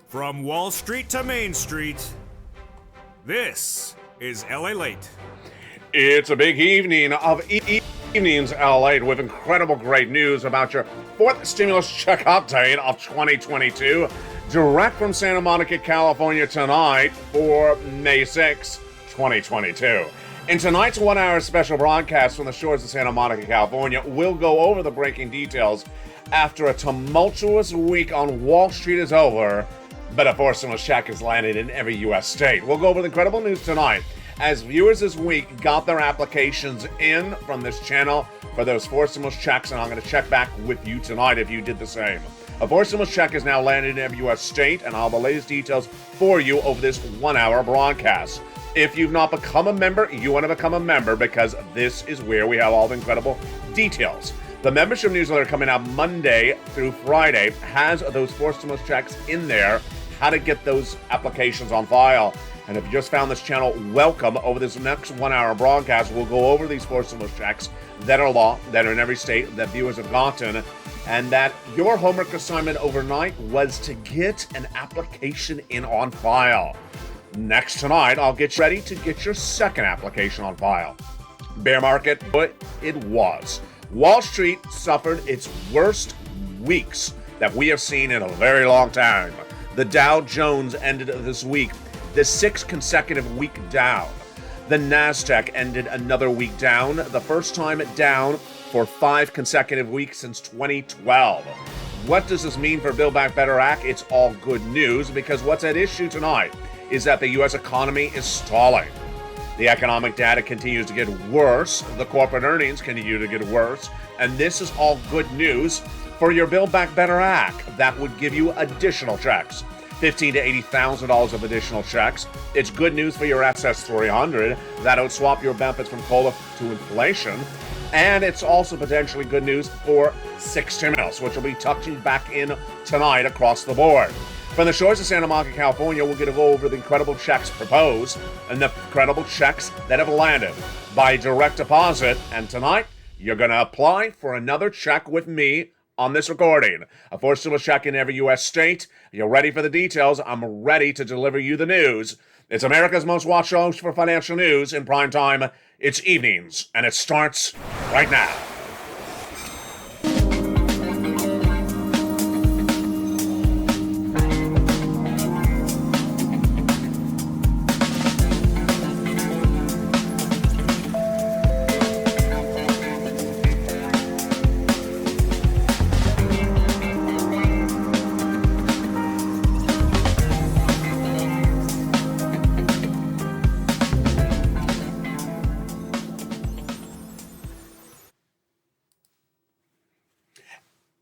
From Wall Street to Main Street, this is LALATE. It's a big evening of evenings LA with incredible great news about your fourth stimulus check update of 2022, direct from Santa Monica, California tonight for May 6, 2022. In tonight's one-hour special broadcast from the shores of Santa Monica, California, we'll go over the breaking details after a tumultuous week on Wall Street is over, but a fourth stimulus check has landed in every U.S. state. We'll go over the incredible news tonight as viewers this week got their applications in from this channel for those fourth stimulus checks, and I'm going to check back with you tonight if you did the same. A fourth stimulus check has now landed in every U.S. state, and I'll have the latest details for you over this one-hour broadcast. If you've not become a member, you want to become a member because this is where we have all the incredible details. The membership newsletter coming out Monday through Friday has those fourth stimulus checks in there, how to get those applications on file. And if you just found this channel, welcome. Over this next one-hour broadcast, we'll go over these fourth stimulus checks that are law, that are in every state, that viewers have gotten, and that your homework assignment overnight was to get an application in on file. Next tonight, I'll get you ready to get your second application on file. Bear market, but it was. Wall Street suffered its worst weeks that we have seen in a very long time. The Dow Jones ended this week the sixth consecutive week down. The NASDAQ ended another week down, the first time down for 5 consecutive weeks since 2012. What does this mean for Build Back Better Act? It's all good news because what's at issue tonight is that the U.S. economy is stalling. The economic data continues to get worse. The corporate earnings continue to get worse. And this is all good news for your Build Back Better Act. That would give you additional checks. $15,000 to $80,000 of additional checks. It's good news for your SS300. That would swap your benefits from COLA to inflation. And it's also potentially good news for 6 stimulus, which will be touching back in tonight across the board. From the shores of Santa Monica, California, we're going to go over the incredible checks proposed and the incredible checks that have landed by direct deposit. And tonight, you're going to apply for another check with me on this recording. A fourth stimulus check in every U.S. state. You're ready for the details. I'm ready to deliver you the news. It's America's most watched show for financial news in prime time. It's evenings, and it starts right now.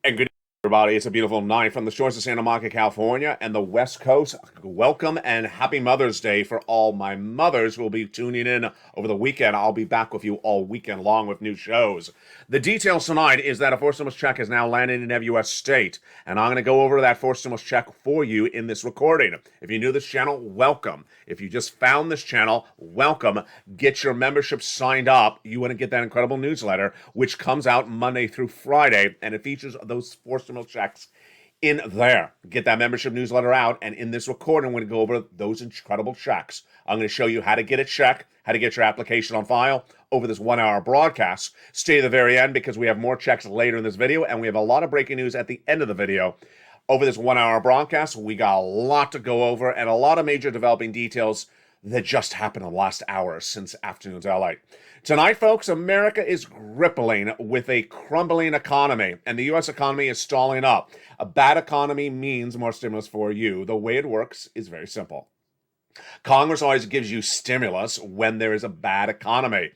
And good evening, everybody. It's a beautiful night from the shores of Santa Monica, California, and the West Coast. Welcome and happy Mother's Day for all my mothers who will be tuning in over the weekend. I'll be back with you all weekend long with new shows. The details tonight is that a fourth stimulus check has now landed in every U.S. state, and I'm going to go over that fourth stimulus check for you in this recording. If you're new to this channel, welcome. If you just found this channel, welcome. Get your membership signed up. You want to get that incredible newsletter, which comes out Monday through Friday, and it features those four stimulus checks in there. Get that membership newsletter out, and in this recording, I'm going to go over those incredible checks. I'm going to show you how to get a check, how to get your application on file over this one-hour broadcast. Stay to the very end because we have more checks later in this video, and we have a lot of breaking news at the end of the video. Over this one-hour broadcast, we got a lot to go over and a lot of major developing details that just happened in the last hour since afternoon's LA. Tonight, folks, America is grappling with a crumbling economy, and the U.S. economy is stalling up. A bad economy means more stimulus for you. The way it works is very simple. Congress always gives you stimulus when there is a bad economy.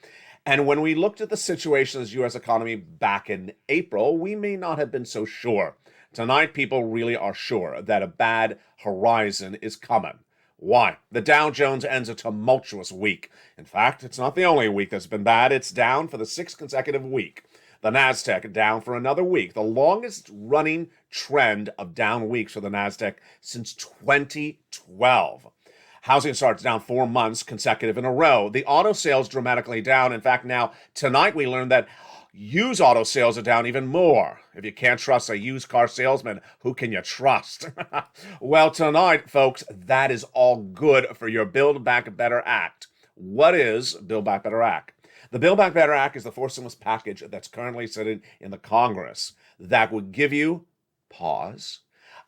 And when we looked at the situation of the U.S. economy back in April, we may not have been so sure. Tonight, people really are sure that a bad horizon is coming. Why? The Dow Jones ends a tumultuous week. In fact, it's not the only week that's been bad. It's down for the 6th consecutive week. The NASDAQ down for another week, the longest running trend of down weeks for the NASDAQ since 2012. Housing starts down 4 months consecutive in a row. The auto sales dramatically down. In fact, now tonight we learned that Used auto sales are down even more. If you can't trust a used car salesman, who can you trust? Well, tonight, folks, that is all good for your Build Back Better Act. What is Build Back Better Act? The Build Back Better Act is the fourth stimulus package that's currently sitting in the Congress that would give you, pause,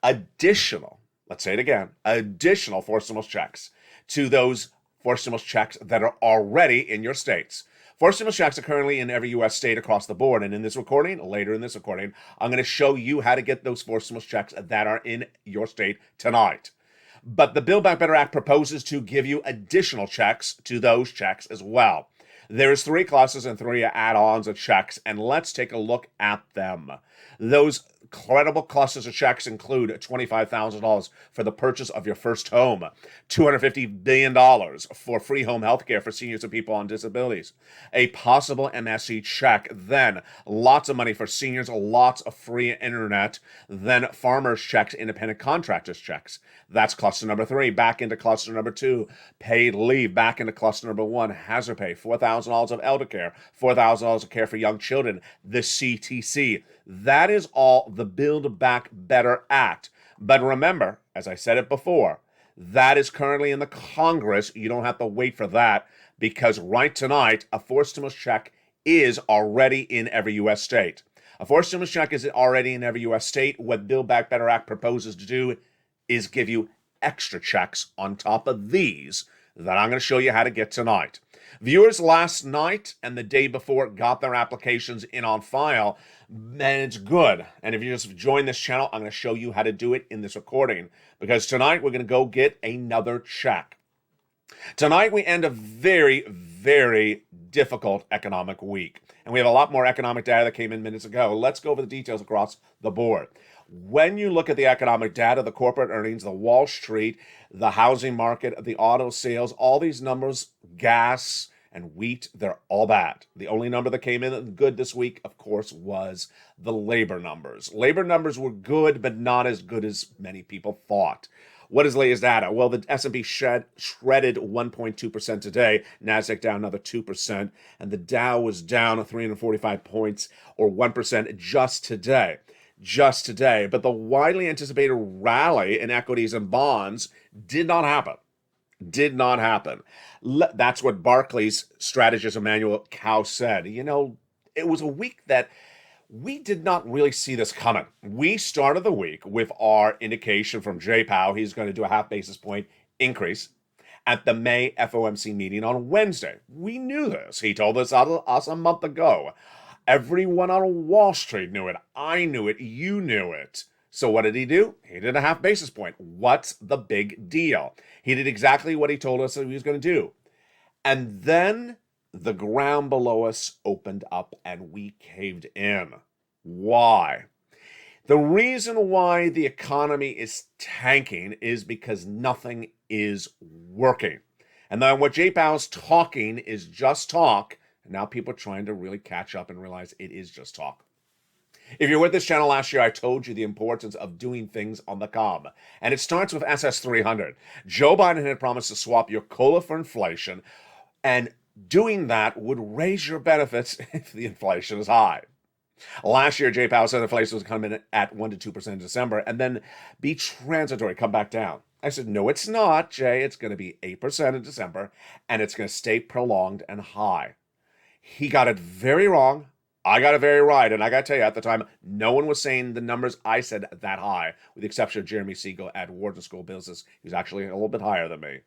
additional, let's say it again, additional fourth stimulus checks to those fourth stimulus checks that are already in your states. Fourth stimulus checks are currently in every U.S. state across the board, and in this recording, later in this recording, I'm going to show you how to get those fourth stimulus checks that are in your state tonight. But the Build Back Better Act proposes to give you additional checks to those checks as well. There's 3 classes and 3 add-ons of checks, and let's take a look at them. Those credible clusters of checks include $25,000 for the purchase of your first home, $250 billion for free home health care for seniors and people on disabilities, a possible MSE check, then lots of money for seniors, lots of free internet, then farmers checks, independent contractors checks. That's cluster number 3. Back into cluster number 2, paid leave. Back into cluster number 1, hazard pay, $4,000 of elder care, $4,000 of care for young children, the CTC. That is all the Build Back Better Act. But remember, as I said it before, that is currently in the Congress. You don't have to wait for that because right tonight, a fourth stimulus check is already in every U.S. state. A fourth stimulus check is already in every U.S. state. What Build Back Better Act proposes to do is give you extra checks on top of these that I'm going to show you how to get tonight. Viewers last night and the day before got their applications in on file, and it's good. And if you just join this channel, I'm going to show you how to do it in this recording, because tonight we're going to go get another check. Tonight we end a very, very difficult economic week, and we have a lot more economic data that came in minutes ago. Let's go over the details across the board. When you look at the economic data, the corporate earnings, the Wall Street, the housing market, the auto sales, all these numbers, gas and wheat, they're all bad. The only number that came in good this week, of course, was the labor numbers. Labor numbers were good, but not as good as many people thought. What is latest data? Well, the S&P shredded 1.2% today, NASDAQ down another 2%, and the Dow was down 345 points or 1% just today. But the widely anticipated rally in equities and bonds did not happen. That's what Barclays strategist Emmanuel Cow said. You know, it was a week that we did not really see this coming. We started the week with our indication from Jay Powell. He's going to do a half basis point increase at the May FOMC meeting on Wednesday. We knew this. He told us a month ago. Everyone on Wall Street knew it. I knew it. You knew it. So what did he do? He did a half basis point. What's the big deal? He did exactly what he told us that he was going to do. And then the ground below us opened up and we caved in. Why? The reason why the economy is tanking is because nothing is working. And then what Jay Powell's talking is just talk. And now people are trying to really catch up and realize it is just talk. If you're with this channel last year, I told you the importance of doing things on the cob. And it starts with SS300. Joe Biden had promised to swap your COLA for inflation, and doing that would raise your benefits if the inflation is high. Last year, Jay Powell said inflation was coming in at 1% to 2% in December and then be transitory, come back down. I said, no, it's not, Jay. It's going to be 8% in December, and it's going to stay prolonged and high. He got it very wrong. I got it very right. And I got to tell you, at the time, no one was saying the numbers I said that high, with the exception of Jeremy Siegel at Wharton School of Business. He was actually a little bit higher than me.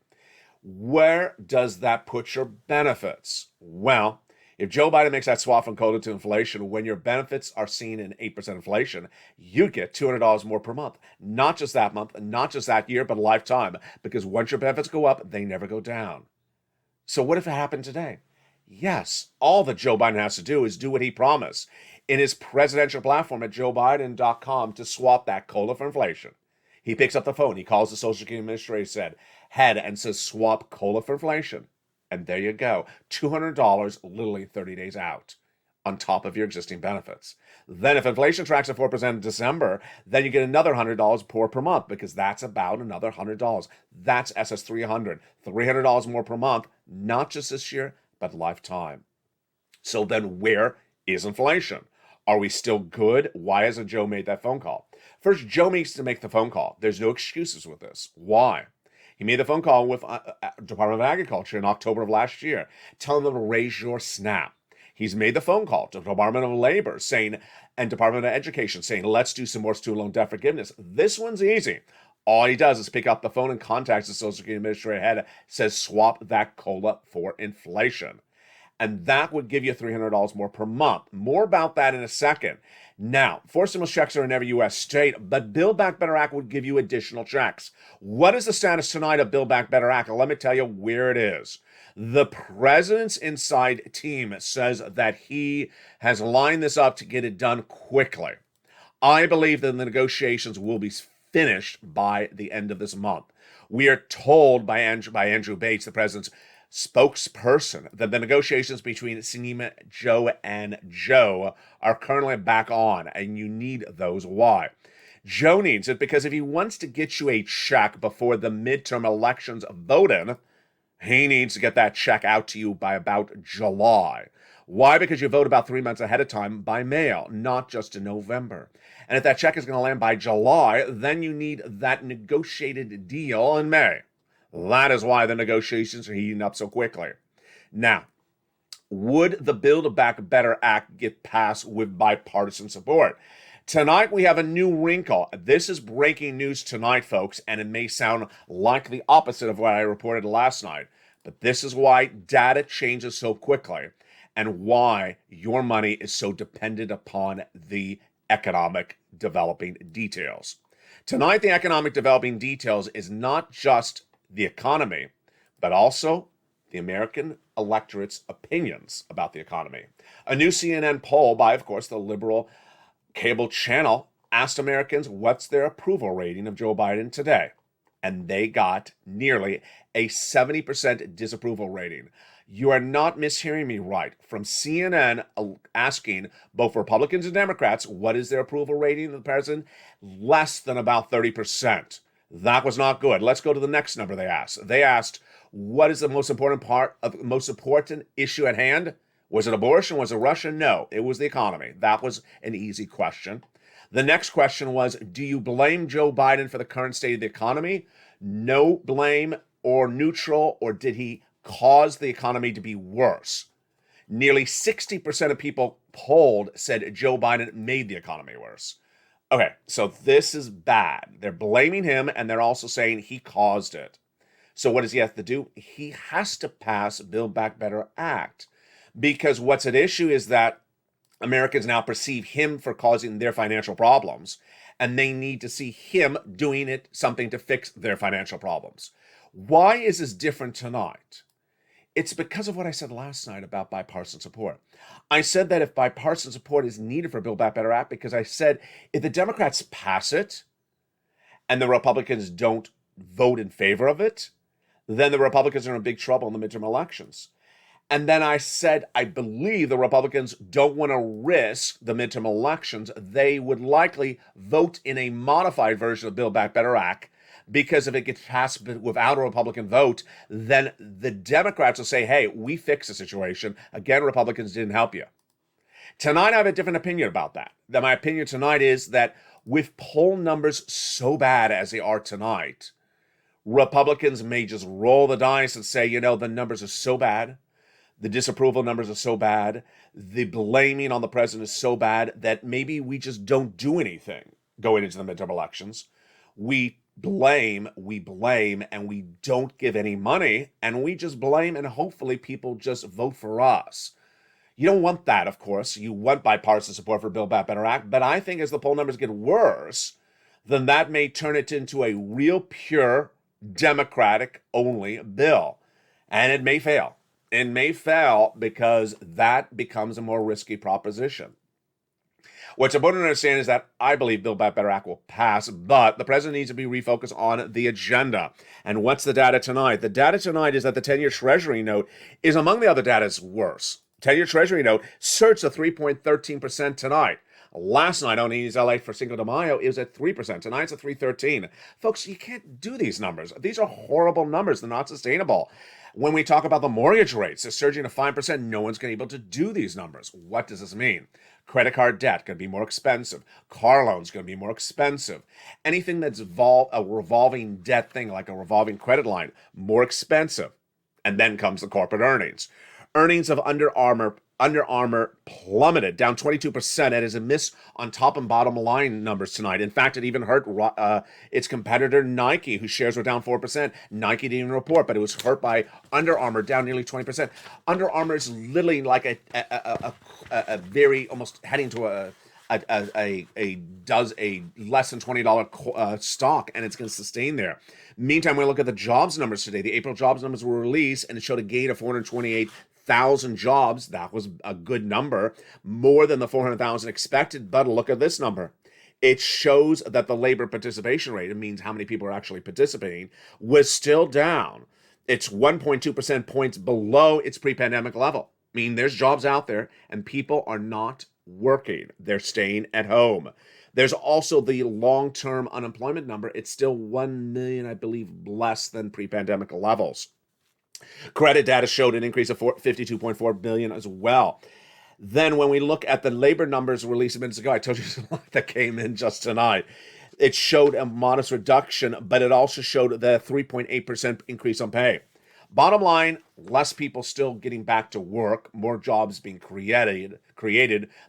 Where does that put your benefits? Well, if Joe Biden makes that swap from COLA to inflation, when your benefits are seen in 8% inflation, you get $200 more per month. Not just that month, not just that year, but a lifetime. Because once your benefits go up, they never go down. So what if it happened today? Yes, all that Joe Biden has to do is do what he promised in his presidential platform at joebiden.com to swap that COLA for inflation. He picks up the phone. He calls the Social Security Administrator head and says, swap COLA for inflation. And there you go. $200 literally 30 days out on top of your existing benefits. Then if inflation tracks at 4% in December, then you get another $100 more per month, because that's about another $100. That's SS300, $300 more per month, not just this year, but lifetime. So then where is inflation. Are we still good? Why hasn't Joe made that phone call? First, Joe needs to make the phone call. There's no excuses with this. Why? He made the phone call with Department of Agriculture in October of last year, telling them to raise your SNAP. He's made the phone call to the Department of Labor and Department of Education saying, let's do some more student loan debt forgiveness. This one's easy. All he does is pick up the phone and contacts the Social Security Administrator head, says swap that COLA for inflation. And that would give you $300 more per month. More about that in a second. Now, forced stimulus checks are in every U.S. state, but Build Back Better Act would give you additional checks. What is the status tonight of Build Back Better Act? Let me tell you where it is. The president's inside team says that he has lined this up to get it done quickly. I believe that the negotiations will be finished by the end of this month. We are told by Andrew Bates, the president's spokesperson, that the negotiations between Sinema, Joe, and Joe are currently back on, and you need those. Why? Joe needs it because if he wants to get you a check before the midterm elections vote in, he needs to get that check out to you by about July. Why? Because you vote about 3 months ahead of time by mail, not just in November. And if that check is going to land by July, then you need that negotiated deal in May. That is why the negotiations are heating up so quickly. Now, would the Build Back Better Act get passed with bipartisan support? Tonight, we have a new wrinkle. This is breaking news tonight, folks, and it may sound like the opposite of what I reported last night. But this is why data changes so quickly and why your money is so dependent upon the economic developing details. Tonight, the economic developing details is not just the economy, but also the American electorate's opinions about the economy. A new CNN poll by, of course, the liberal cable channel asked Americans what's their approval rating of Joe Biden today. And they got nearly a 70% disapproval rating. You are not mishearing me right. From CNN asking both Republicans and Democrats what is their approval rating of the president, less than about 30%. That was not good. Let's go to the next number they asked. They asked, what is the most important issue at hand? Was it abortion? Was it Russia? No, it was the economy. That was an easy question. The next question was, do you blame Joe Biden for the current state of the economy? No blame or neutral, or did he cause the economy to be worse? Nearly 60% of people polled said Joe Biden made the economy worse. Okay, so this is bad. They're blaming him, and they're also saying he caused it. So what does he have to do? He has to pass Build Back Better Act, because what's at issue is that Americans now perceive him for causing their financial problems, and they need to see him doing something to fix their financial problems. Why is this different tonight? It's because of what I said last night about bipartisan support. I said that if bipartisan support is needed for Build Back Better Act, because I said if the Democrats pass it and the Republicans don't vote in favor of it, then the Republicans are in big trouble in the midterm elections. And then I said, I believe the Republicans don't want to risk the midterm elections. They would likely vote in a modified version of Build Back Better Act, because if it gets passed without a Republican vote, then the Democrats will say, hey, we fixed the situation. Again, Republicans didn't help you. Tonight, I have a different opinion about that. My opinion tonight is that with poll numbers so bad as they are tonight, Republicans may just roll the dice and say, the numbers are so bad. The disapproval numbers are so bad. The blaming on the president is so bad that maybe we just don't do anything going into the midterm elections. We blame, and we don't give any money, and we just blame, and hopefully people just vote for us. You don't want that, of course. You want bipartisan support for Build Back Better Act, but I think as the poll numbers get worse, then that may turn it into a real pure Democratic-only bill, and it may fail. It may fail because that becomes a more risky proposition. What's important to understand is that I believe Build Back Better Act will pass, but the president needs to be refocused on the agenda. And what's the data tonight? The data tonight is that the 10-year Treasury note is, among the other data, is worse. 10-year Treasury note surged to 3.13% tonight. Last night on Ease LA for Cinco de Mayo, it was at 3%. Tonight it's at 3.13. Folks, you can't do these numbers. These are horrible numbers. They're not sustainable. When we talk about the mortgage rates, they're surging to 5%. No one's going to be able to do these numbers. What does this mean? Credit card debt going to be more expensive. Car loans going to be more expensive. Anything that's a revolving debt thing, like a revolving credit line, more expensive. And then comes the corporate earnings. Earnings of Under Armour plummeted, down 22%. It is a miss on top and bottom line numbers tonight. In fact, it even hurt its competitor Nike, whose shares were down 4%. Nike didn't even report, but it was hurt by Under Armour, down nearly 20%. Under Armour is literally like a very, almost heading to a less than $20 stock, and it's going to sustain there. Meantime, we look at the jobs numbers today. The April jobs numbers were released, and it showed a gain of 428,000 jobs. That was a good number, more than the 400,000 expected. But look at this number. It shows that the labor participation rate, it means how many people are actually participating, was still down. It's 1.2% points below its pre-pandemic level. I mean, there's jobs out there, and people are not working. They're staying at home. There's also the long-term unemployment number. It's still 1 million, I believe, less than pre-pandemic levels. Credit data showed an increase of 52.4 billion as well. Then when we look at the labor numbers released minutes ago, I told you a lot that came in just tonight. It showed a modest reduction, but it also showed the 3.8% increase on pay. Bottom line, less people still getting back to work, more jobs being created.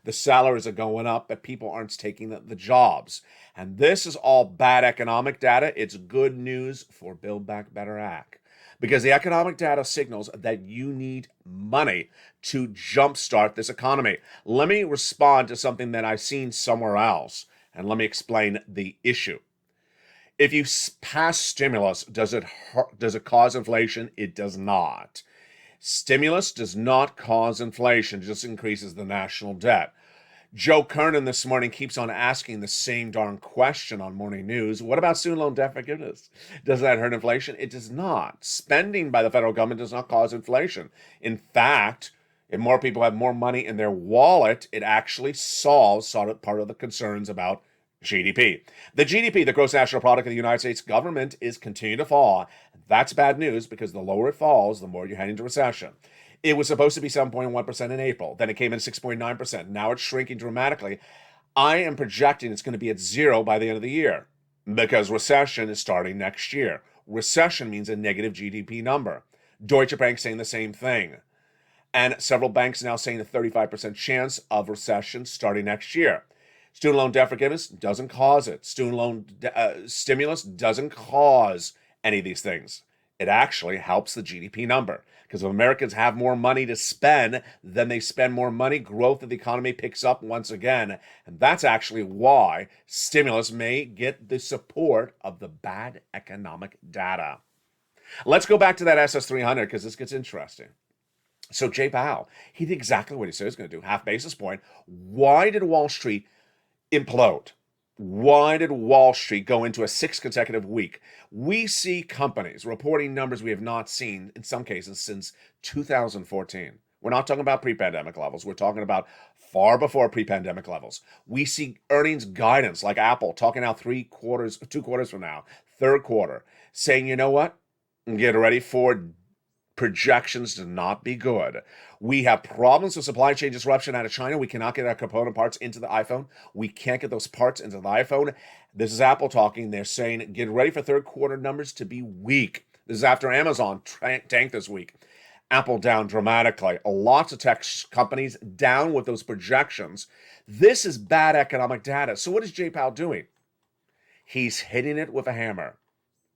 The salaries are going up, but people aren't taking the jobs. And this is all bad economic data. It's good news for Build Back Better Act, because the economic data signals that you need money to jumpstart this economy. Let me respond to something that I've seen somewhere else, and let me explain the issue. If you pass stimulus, does it cause inflation? It does not. Stimulus does not cause inflation, it just increases the national debt. Joe Kernan this morning keeps on asking the same darn question on morning news. What about student loan debt forgiveness? Does that hurt inflation? It does not. Spending by the federal government does not cause inflation. In fact, if more people have more money in their wallet, it actually solves part of the concerns about GDP. The GDP, the gross national product of the United States government, is continuing to fall. That's bad news, because the lower it falls, the more you head into recession. It was supposed to be 7.1% in April. Then it came in 6.9%. Now it's shrinking dramatically. I am projecting it's going to be at 0 by the end of the year, because recession is starting next year. Recession means a negative GDP number. Deutsche Bank saying the same thing. And several banks now saying a 35% chance of recession starting next year. Student loan debt forgiveness doesn't cause it. Student loan stimulus doesn't cause any of these things. It actually helps the GDP number, because if Americans have more money to spend, then they spend more money, growth of the economy picks up once again. And that's actually why stimulus may get the support of the bad economic data. Let's go back to that SS300, because this gets interesting. So Jay Powell, he did exactly what he said he was going to do, half basis point. Why did Wall Street implode? Why did Wall Street go into a 6th consecutive week? We see companies reporting numbers we have not seen, in some cases, since 2014. We're not talking about pre-pandemic levels. We're talking about far before pre-pandemic levels. We see earnings guidance like Apple talking out 2 quarters from now, third quarter, saying, you know what? Get ready for projections to not be good. We have problems with supply chain disruption out of China. We cannot get our component parts into the iPhone. We can't get those parts into the iPhone. This is Apple talking. They're saying, get ready for third quarter numbers to be weak. This is after Amazon tanked this week. Apple down dramatically. Lots of tech companies down with those projections. This is bad economic data. So what is Jay Powell doing? He's hitting it with a hammer,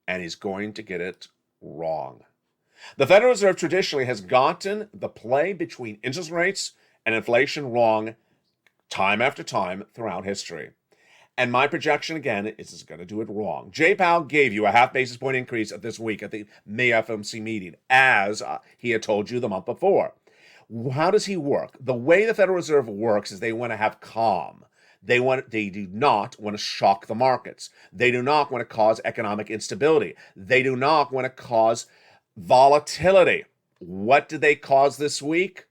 and he's going to get it wrong. The Federal Reserve traditionally has gotten the play between interest rates and inflation wrong time after time throughout history. And my projection, again, is it's going to do it wrong. Jay Powell gave you a half basis point increase this week at the May FOMC meeting, as he had told you the month before. How does he work? The way the Federal Reserve works is they want to have calm. They do not want to shock the markets. They do not want to cause economic instability. They do not want to cause volatility. What did they cause this week?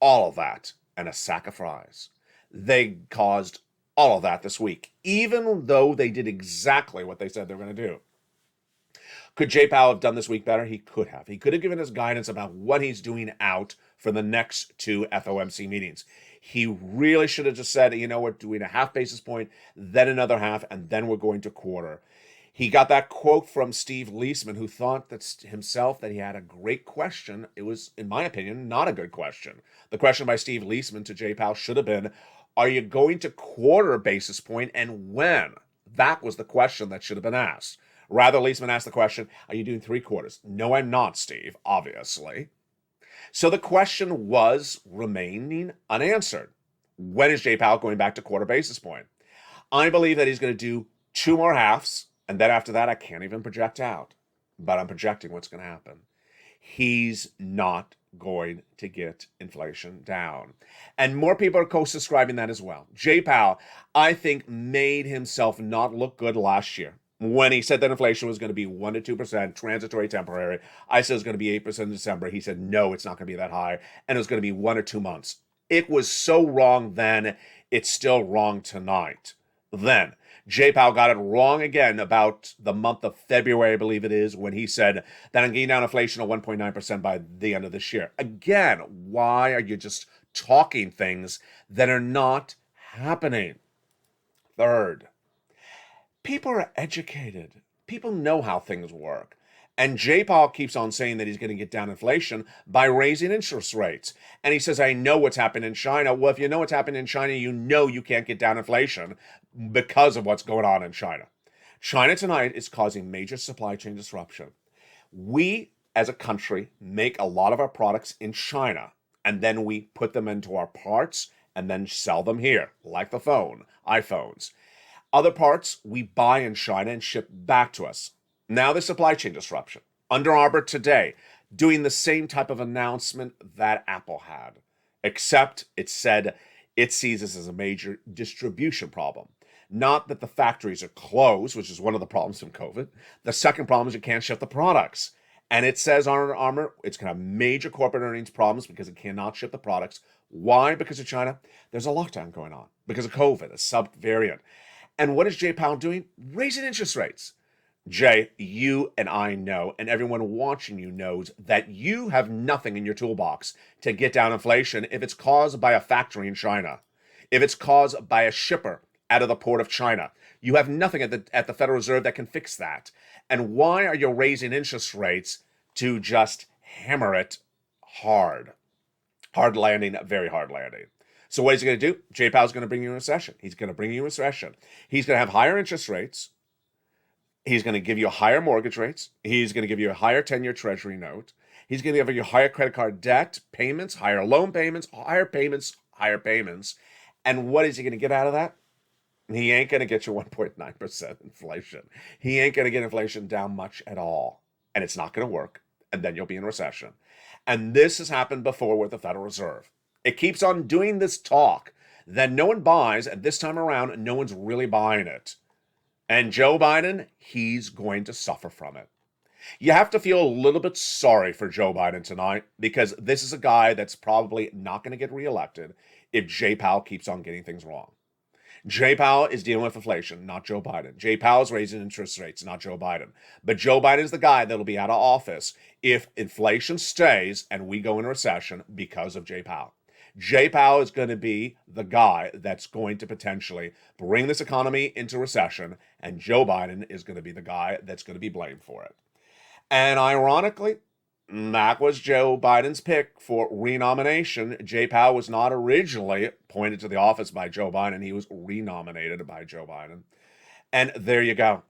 All of that and a sack of fries. They caused all of that this week, even though they did exactly what they said they were going to do. Could Jay Powell have done this week better? He could have. He could have given us guidance about what he's doing out for the next two FOMC meetings. He really should have just said, you know, we're doing a half basis point, then another half, and then we're going to quarter. He got that quote from Steve Leisman, who thought that himself that he had a great question. It was, in my opinion, not a good question. The question by Steve Leisman to Jay Powell should have been, are you going to quarter a basis point, and when? That was the question that should have been asked. Rather, Leisman asked the question, are you doing 3 quarters? No, I'm not, Steve, obviously. So the question was remaining unanswered. When is Jay Powell going back to quarter basis point? I believe that he's going to do 2 more halves, and then after that, I can't even project out. But I'm projecting what's going to happen. He's not going to get inflation down. And more people are co-subscribing that as well. Jay Powell, I think, made himself not look good last year when he said that inflation was going to be 1% to 2%, transitory, temporary. I said it was going to be 8% in December. He said, no, it's not going to be that high. And it was going to be 1 or 2 months. It was so wrong then. It's still wrong tonight. Then, Jay Powell got it wrong again about the month of February, I believe it is, when he said that I'm getting down inflation of 1.9% by the end of this year. Again, why are you just talking things that are not happening? Third, people are educated. People know how things work. And Jay Powell keeps on saying that he's going to get down inflation by raising interest rates. And he says, I know what's happened in China. Well, if you know what's happened in China, you know you can't get down inflation because of what's going on in China. China tonight is causing major supply chain disruption. We, as a country, make a lot of our products in China, and then we put them into our parts and then sell them here, like the phone, iPhones. Other parts we buy in China and ship back to us. Now the supply chain disruption. Under Armour today doing the same type of announcement that Apple had, except it said it sees this as a major distribution problem. Not that the factories are closed, which is one of the problems from COVID. The second problem is you can't ship the products. And it says on Armour it's going to have major corporate earnings problems because it cannot ship the products. Why? Because of China. There's a lockdown going on because of COVID, a sub-variant. And what is Jay Powell doing? Raising interest rates. Jay, you and I know, and everyone watching you knows, that you have nothing in your toolbox to get down inflation if it's caused by a factory in China, if it's caused by a shipper out of the port of China. You have nothing at the Federal Reserve that can fix that. And why are you raising interest rates to just hammer it hard? Hard landing, very hard landing. So what is he going to do? Jay Powell's going to bring you a recession. He's going to bring you a recession. He's going to have higher interest rates. He's going to give you higher mortgage rates. He's going to give you a higher 10-year treasury note. He's going to give you higher credit card debt payments, higher loan payments, higher payments, higher payments. And what is he going to get out of that? He ain't going to get you 1.9% inflation. He ain't going to get inflation down much at all. And it's not going to work. And then you'll be in recession. And this has happened before with the Federal Reserve. It keeps on doing this talk that no one buys, and this time around, no one's really buying it. And Joe Biden, he's going to suffer from it. You have to feel a little bit sorry for Joe Biden tonight because this is a guy that's probably not going to get reelected if Jay Powell keeps on getting things wrong. Jay Powell is dealing with inflation, not Joe Biden. Jay Powell is raising interest rates, not Joe Biden. But Joe Biden is the guy that'll be out of office if inflation stays and we go into recession because of Jay Powell. Jay Powell is going to be the guy that's going to potentially bring this economy into recession, and Joe Biden is going to be the guy that's going to be blamed for it. And ironically, that was Joe Biden's pick for renomination. Jay Powell was not originally appointed to the office by Joe Biden. He was renominated by Joe Biden. And there you go.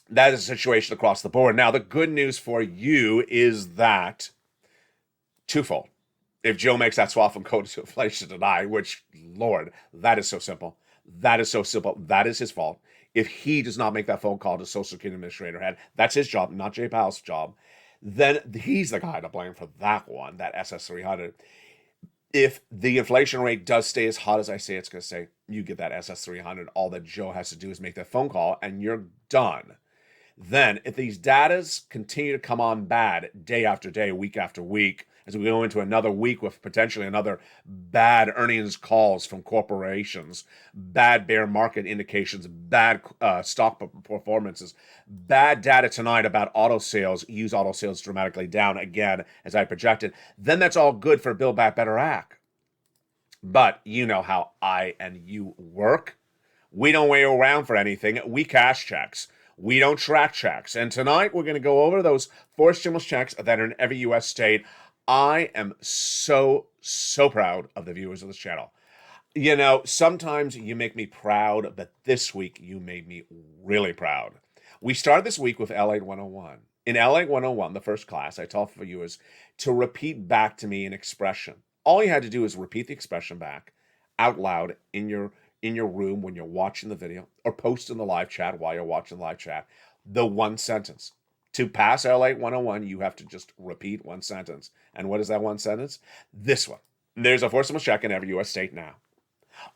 That is a situation across the board. Now, the good news for you is that twofold. If Joe makes that swap from code to inflation tonight, which, Lord, that is so simple. That is so simple. That is his fault. If he does not make that phone call to Social Security Administrator head, that's his job, not Jay Powell's job, then he's the guy to blame for that one, that SS300. If the inflation rate does stay as hot as I say it's going to stay, you get that SS300. All that Joe has to do is make that phone call, and you're done. Then, if these datas continue to come on bad day after day, week after week, as we go into another week with potentially another bad earnings calls from corporations, bad bear market indications, bad stock performances, bad data tonight about auto sales, used auto sales dramatically down again, as I projected, then that's all good for Build Back Better Act. But you know how I and you work. We don't wait around for anything. We cash checks. We don't track checks. And tonight we're going to go over those 4 stimulus checks that are in every U.S. state. I am so proud of the viewers of this channel. You know, sometimes you make me proud, but this week you made me really proud. We started this week with LATE 101. In LATE 101, the first class, I tell viewers to repeat back to me an expression. All you had to do is repeat the expression back out loud in your room when you're watching the video, or post in the live chat while you're watching the live chat, the one sentence. To pass LATE 101, you have to just repeat one sentence. And what is that one sentence? This one. There's a 4 stimulus check in every U.S. state now.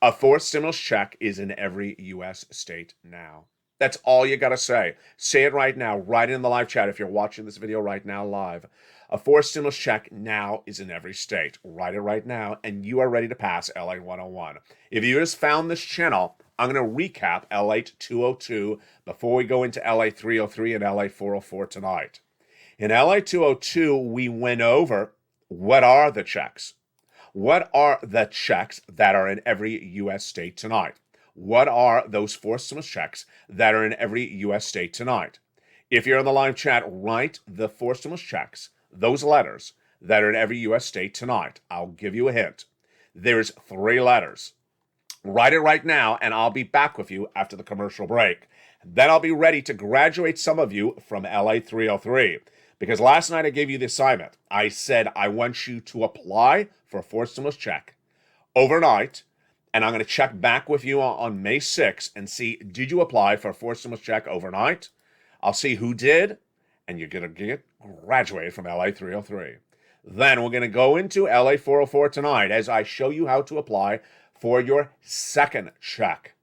A 4th stimulus check is in every U.S. state now. That's all you got to say. Say it right now, right in the live chat if you're watching this video right now live. A 4th stimulus check now is in every state. Write it right now, and you are ready to pass LATE 101. If you just found this channel, I'm going to recap LATE 202 before we go into LATE 303 and LATE 404 tonight. In LATE 202, we went over what are the checks. What are the checks that are in every U.S. state tonight? What are those 4 stimulus checks that are in every U.S. state tonight? If you're in the live chat, write the 4 stimulus checks, those letters that are in every U.S. state tonight. I'll give you a hint. There's 3 letters. Write it right now, and I'll be back with you after the commercial break. Then I'll be ready to graduate some of you from LATE 303. Because last night I gave you the assignment. I said I want you to apply for a 4 stimulus check overnight, and I'm going to check back with you on May 6th and see, did you apply for a 4 stimulus check overnight? I'll see who did, and you're going to get graduated from LATE 303. Then we're going to go into LATE 404 tonight as I show you how to apply for your 2nd check.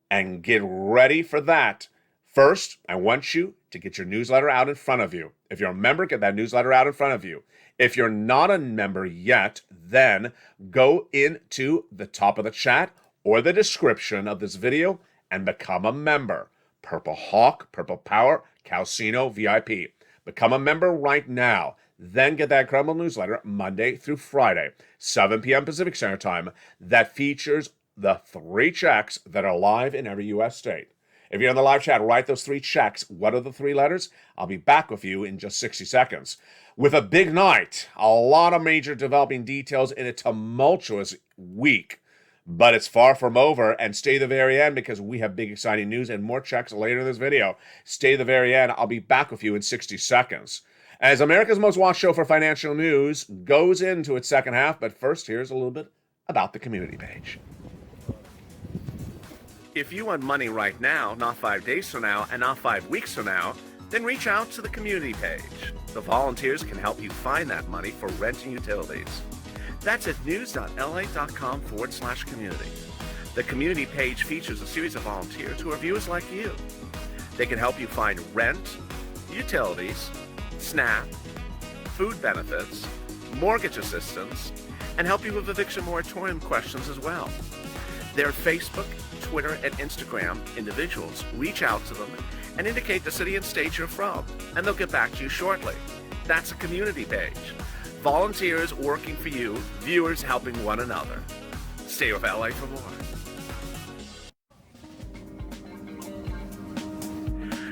And get ready for that. First, I want you to get your newsletter out in front of you. If you're a member, get that newsletter out in front of you. If you're not a member yet, then go into the top of the chat or the description of this video and become a member. Purple Hawk, Purple Power, Calcino, VIP. Become a member right now. Then get that incredible newsletter Monday through Friday, 7 p.m. Pacific Standard Time, that features the 3 checks that are live in every U.S. state. If you're in the live chat, write those 3 checks. What are the 3 letters? I'll be back with you in just 60 seconds. With a big night, a lot of major developing details in a tumultuous week. But it's far from over, and stay to the very end because we have big exciting news and more checks later in this video. Stay to the very end. I'll be back with you in 60 seconds. As America's most watched show for financial news goes into its second half, but first, here's a little bit about the community page. If you want money right now, not 5 days from now, and not 5 weeks from now, then reach out to the community page. The volunteers can help you find that money for rent and utilities. That's at news.la.com/community. The community page features a series of volunteers who are viewers like you. They can help you find rent, utilities, SNAP, food benefits, mortgage assistance, and help you with eviction moratorium questions as well. Their Facebook, Twitter, and Instagram individuals reach out to them and indicate the city and state you're from, and they'll get back to you shortly. That's a community page. Volunteers working for you, viewers helping one another. Stay with LA for more.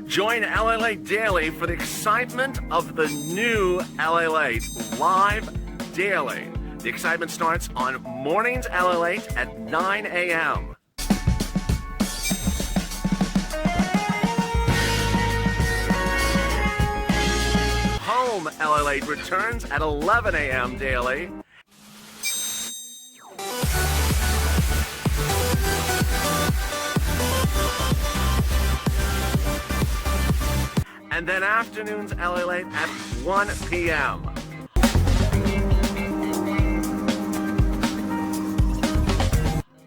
Join LALATE Daily for the excitement of the new LALATE live daily. The excitement starts on mornings LALATE at 9 a.m. Home LALATE returns at 11 a.m. daily. And then afternoons LALATE at 1 p.m.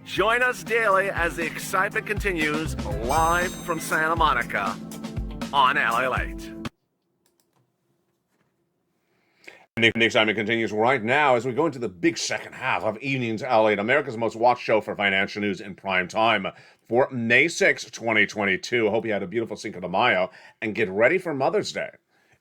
Join us daily as the excitement continues live from Santa Monica on LALATE. The excitement continues right now as we go into the big second half of Evenings LA, America's most watched show for financial news in prime time for May 6, 2022. Hope you had a beautiful Cinco de Mayo and get ready for Mother's Day.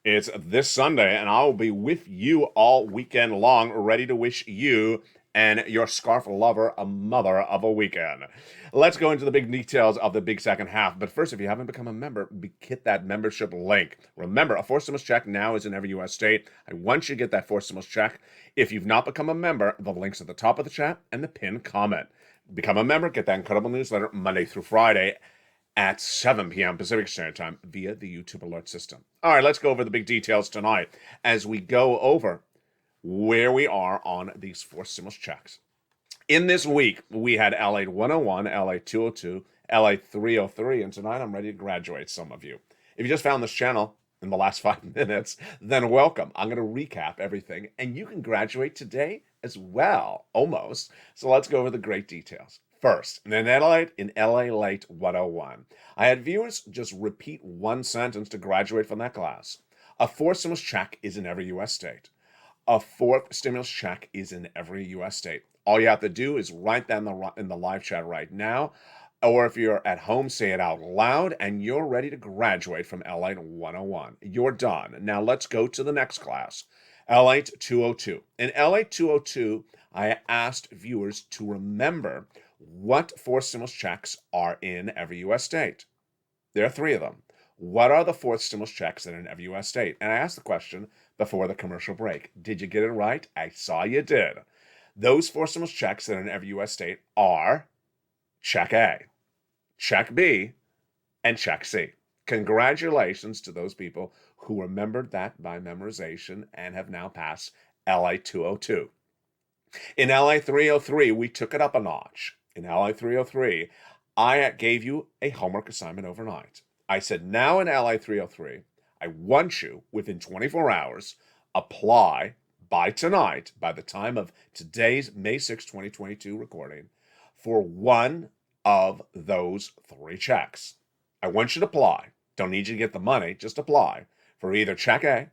It's this Sunday, and I'll be with you all weekend long, ready to wish you and your scarf lover a mother of a weekend. Let's go into the big details of the big second half. But first, if you haven't become a member, hit that membership link. Remember, a fourth stimulus check now is in every U.S. state. I want you to get that fourth stimulus check. If you've not become a member, the link's at the top of the chat and the pinned comment. Become a member, get that incredible newsletter Monday through Friday at 7 p.m. Pacific Standard Time via the YouTube alert system. All right, let's go over the big details tonight as we go over where we are on these four stimulus checks. In this week, we had LA 101, LA 202, LA 303, and tonight I'm ready to graduate some of you. If you just found this channel in the last 5 minutes, then welcome. I'm going to recap everything, and you can graduate today as well, almost. So let's go over the great details. First, in LALATE 101, I had viewers just repeat one sentence to graduate from that class. A fourth stimulus check is in every U.S. state. A fourth stimulus check is in every U.S. state. All you have to do is write that in the live chat right now, or if you're at home, say it out loud, and you're ready to graduate from LA 101. You're done. Now let's go to the next class, LA 202. In LA 202, I asked viewers to remember what fourth stimulus checks are in every U.S. state. There are 3 of them. What are the fourth stimulus checks that are in every U.S. state? And I asked the question before the commercial break. Did you get it right? I saw you did. Those fourth stimulus checks that are in every U.S. state are Check A, Check B, and Check C. Congratulations to those people who remembered that by memorization and have now passed LA 202. In LA 303, we took it up a notch. In LA 303, I gave you a homework assignment overnight. I said, now in LA 303, I want you, within 24 hours, apply by tonight, by the time of today's May 6, 2022 recording, for one of those 3 checks. I want you to apply. Don't need you to get the money, just apply for either Check A,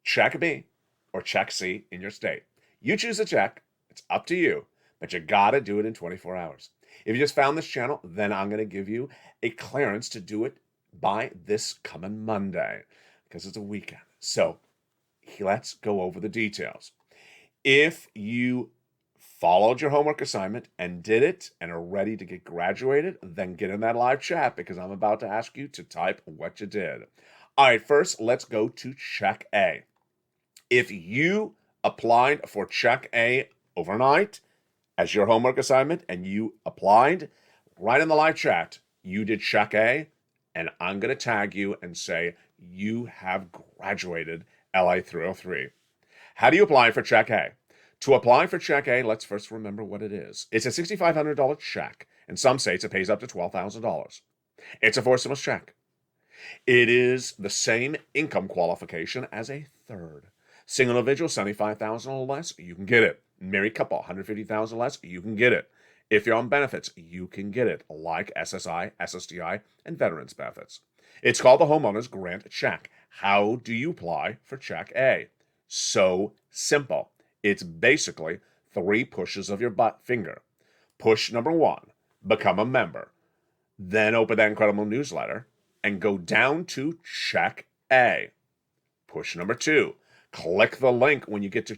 Check B, or Check C in your state. You choose a check. It's up to you, but you gotta do it in 24 hours. If you just found this channel, then I'm gonna give you a clearance to do it by this coming Monday, because it's a weekend. So let's go over the details. If you followed your homework assignment and did it and are ready to get graduated, then get in that live chat because I'm about to ask you to type what you did. All right, first, let's go to Check A. If you applied for Check A overnight as your homework assignment and you applied, right in the live chat, you did Check A, and I'm going to tag you and say you have graduated LA 303. How do you apply for Check A? To apply for Check A, let's first remember what it is. It's a $6,500 check. In some states, it pays up to $12,000. It's a fourth stimulus check. It is the same income qualification as a third. Single individual, $75,000 or less, you can get it. Married couple, $150,000 or less, you can get it. If you're on benefits, you can get it, like SSI, SSDI, and veterans benefits. It's called the Homeowner's Grant Check. How do you apply for Check A? So simple. It's basically 3 pushes of your finger. Push number 1, become a member. Then open that incredible newsletter and go down to Check A. Push number 2, click the link when you get to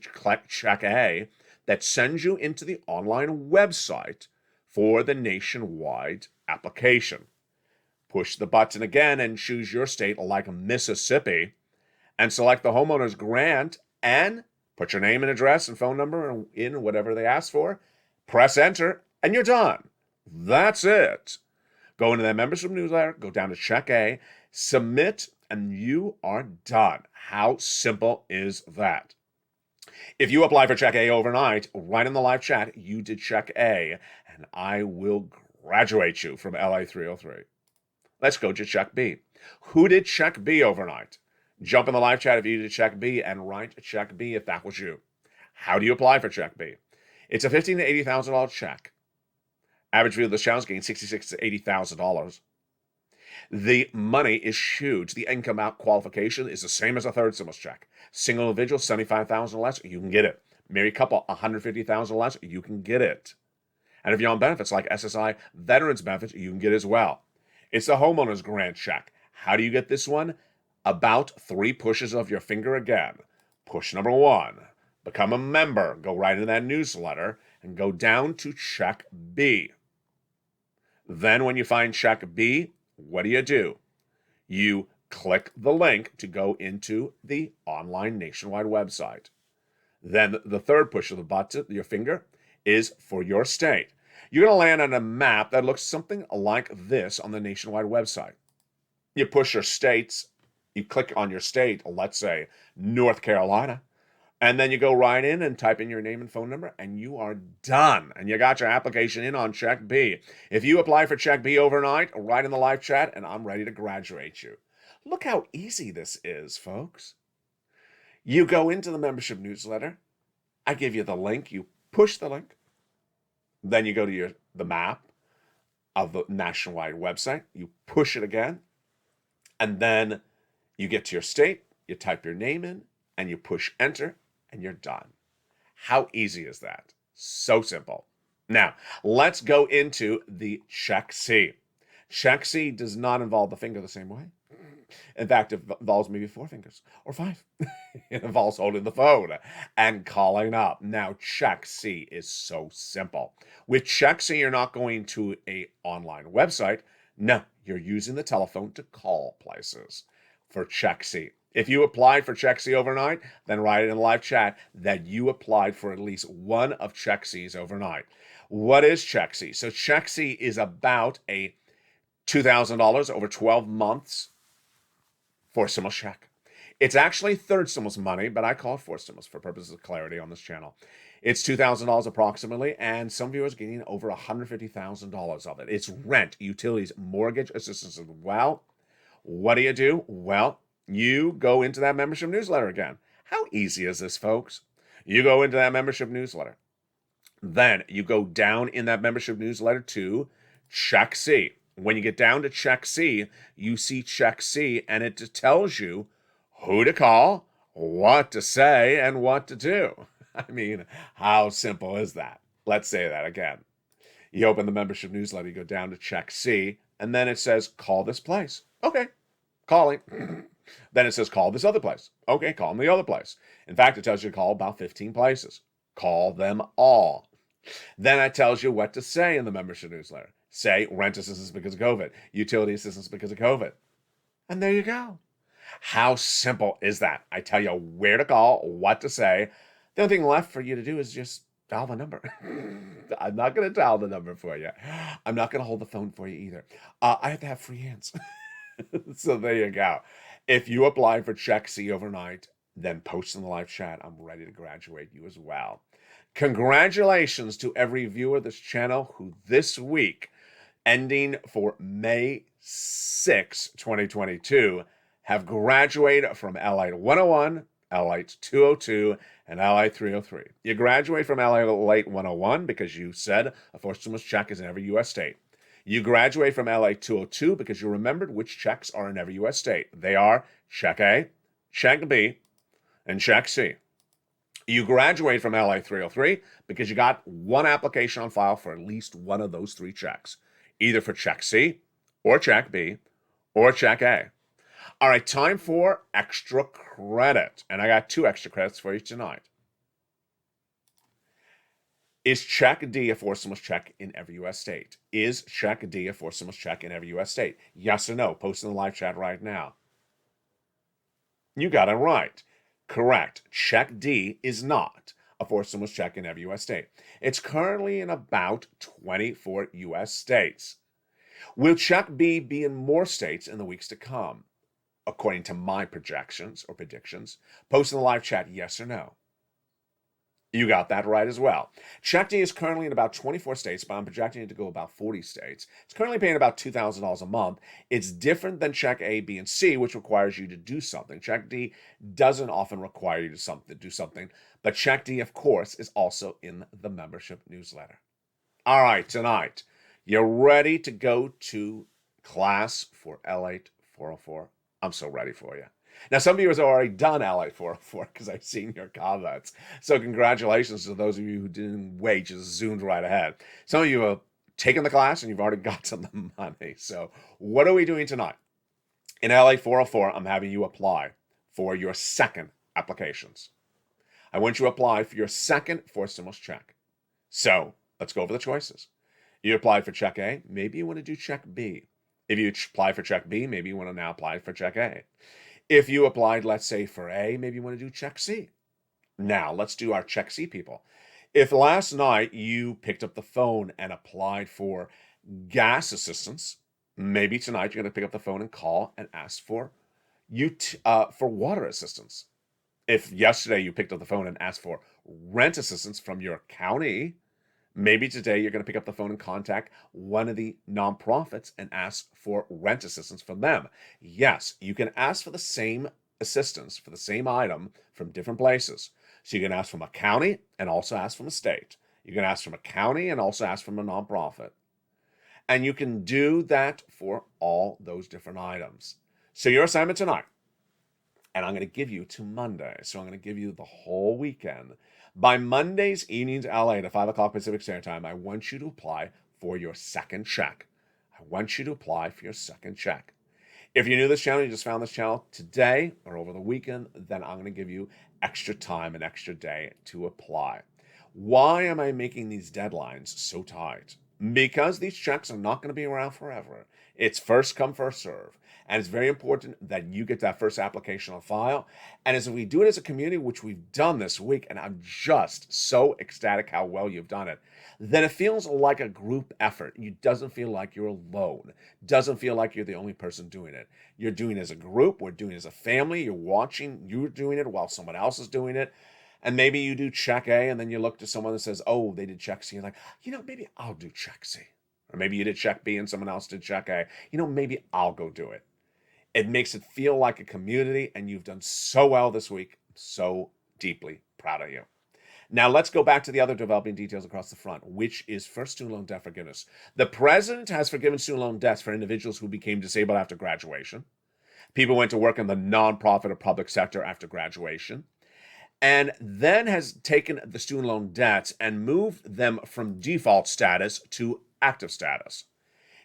Check A that sends you into the online website for the nationwide application. Push the button again and choose your state, like Mississippi, and select the homeowner's grant and put your name and address and phone number in whatever they ask for. Press enter, and you're done. That's it. Go into that membership newsletter, go down to Check A, submit, and you are done. How simple is that? If you apply for Check A overnight, right in the live chat, you did Check A, and I will graduate you from LA 303. Let's go to Check B. Who did Check B overnight? Jump in the live chat if you did Check B and write Check B if that was you. How do you apply for Check B? It's a $15,000 to $80,000 check. Average view of the channel is getting $66,000 to $80,000. The money is huge. The income out qualification is the same as a third stimulus check. Single individual, 75,000 less, you can get it. Married couple, 150,000 less, you can get it. And if you're on benefits like SSI veterans benefits, you can get it as well. It's the homeowner's grant check. How do you get this one? About 3 pushes of your finger again. Push number 1, become a member. Go right into that newsletter and go down to check B. Then when you find check B, what do? You click the link to go into the online nationwide website. Then the third push of the button, your finger, is for your state. You're going to land on a map that looks something like this on the nationwide website. You push your states, you click on your state, let's say North Carolina, and then you go right in and type in your name and phone number, and you are done. And you got your application in on Check B. If you apply for Check B overnight, write in the live chat, and I'm ready to graduate you. Look how easy this is, folks. You go into the membership newsletter. I give you the link. You push the link. Then you go to the map of the nationwide website. You push it again. And then you get to your state. You type your name in, and you push enter. And you're done. How easy is that? So simple. Now, let's go into the Check C. Check C does not involve the finger the same way. In fact, it involves maybe 4 fingers or 5. It involves holding the phone and calling up. Now, Check C is so simple. With Check C, you're not going to an online website. No, you're using the telephone to call places for Check C. If you applied for Check C overnight, then write it in the live chat that you applied for at least one of Check C's overnight. What is Check C? So Check C is about a $2,000 over 12 months for stimulus check. It's actually third stimulus money, but I call it fourth stimulus for purposes of clarity on this channel. It's $2,000 approximately, and some viewers getting over $150,000 of it. It's rent, utilities, mortgage assistance as well. What do? Well, you go into that membership newsletter again. How easy is this, folks? You go into that membership newsletter. Then you go down in that membership newsletter to Check C. When you get down to Check C, you see Check C, and it tells you who to call, what to say, and what to do. I mean, how simple is that? Let's say that again. You open the membership newsletter, you go down to Check C, and then it says, call this place. Okay, calling. Then it says, call this other place. Okay, call the other place. In fact, it tells you to call about 15 places. Call them all. Then it tells you what to say in the membership newsletter. Say rent assistance because of COVID, utility assistance because of COVID. And there you go. How simple is that? I tell you where to call, what to say. The only thing left for you to do is just dial the number. I'm not going to dial the number for you. I'm not going to hold the phone for you either. I have to have free hands. So there you go. If you apply for Check C overnight, then post in the live chat. I'm ready to graduate you as well. Congratulations to every viewer of this channel who this week, ending for May 6, 2022, have graduated from LALATE 101, LALATE 202, and LALATE 303. You graduate from LALATE 101 because you said a fourth stimulus check is in every U.S. state. You graduate from LALATE 202 because you remembered which checks are in every U.S. state. They are Check A, Check B, and Check C. You graduate from LALATE 303 because you got one application on file for at least one of those 3 checks, either for Check C, or Check B, or Check A. All right, time for extra credit. And I got 2 extra credits for you tonight. Is Check D a fourth stimulus check in every U.S. state? Is Check D a fourth stimulus check in every U.S. state? Yes or no? Post in the live chat right now. You got it right. Correct. Check D is not a fourth stimulus check in every U.S. state. It's currently in about 24 U.S. states. Will Check B be in more states in the weeks to come? According to my projections or predictions, post in the live chat yes or no. You got that right as well. Check D is currently in about 24 states, but I'm projecting it to go about 40 states. It's currently paying about $2,000 a month. It's different than Check A, B, and C, which requires you to do something. Check D doesn't often require you to do something, but Check D, of course, is also in the membership newsletter. All right, tonight, you're ready to go to class for LATE 404. I'm so ready for you. Now, some viewers have already done LATE 404 because I've seen your comments. So congratulations to those of you who didn't wait, just zoomed right ahead. Some of you have taken the class and you've already gotten the money. So what are we doing tonight? In LATE 404, I'm having you apply for your second applications. I want you to apply for your second fourth stimulus check. So let's go over the choices. You applied for check A, maybe you want to do check B. If you apply for check B, maybe you want to now apply for check A. If you applied, let's say, for A, maybe you want to do check C. Now, let's do our check C people. If last night you picked up the phone and applied for gas assistance, maybe tonight you're going to pick up the phone and call and ask for water assistance. If yesterday you picked up the phone and asked for rent assistance from your county, maybe today you're going to pick up the phone and contact one of the nonprofits and ask for rent assistance from them. Yes, you can ask for the same assistance for the same item from different places. So you can ask from a county and also ask from a state. You can ask from a county and also ask from a nonprofit. And you can do that for all those different items. So your assignment tonight, and I'm going to give you to Monday. So I'm going to give you the whole weekend. By Monday's evenings, LA, at 5 o'clock Pacific Standard Time, I want you to apply for your second check. I want you to apply for your second check. If you're new to this channel, you just found this channel today or over the weekend, then I'm going to give you extra time, an extra day to apply. Why am I making these deadlines so tight? Because these checks are not going to be around forever. It's first come, first serve. And it's very important that you get that first application on file. And as we do it as a community, which we've done this week, and I'm just so ecstatic how well you've done it, then it feels like a group effort. You doesn't feel like you're alone. Doesn't feel like you're the only person doing it. You're doing it as a group. We're doing it as a family. You're watching. You're doing it while someone else is doing it. And maybe you do check A, and then you look to someone that says, oh, they did check C. You're like, maybe I'll do check C. Or maybe you did check B and someone else did check A. Maybe I'll go do it. It makes it feel like a community, and you've done so well this week. I'm so deeply proud of you. Now, let's go back to the other developing details across the front, which is first student loan debt forgiveness. The president has forgiven student loan debts for individuals who became disabled after graduation. People went to work in the nonprofit or public sector after graduation. And then has taken the student loan debts and moved them from default status to active status.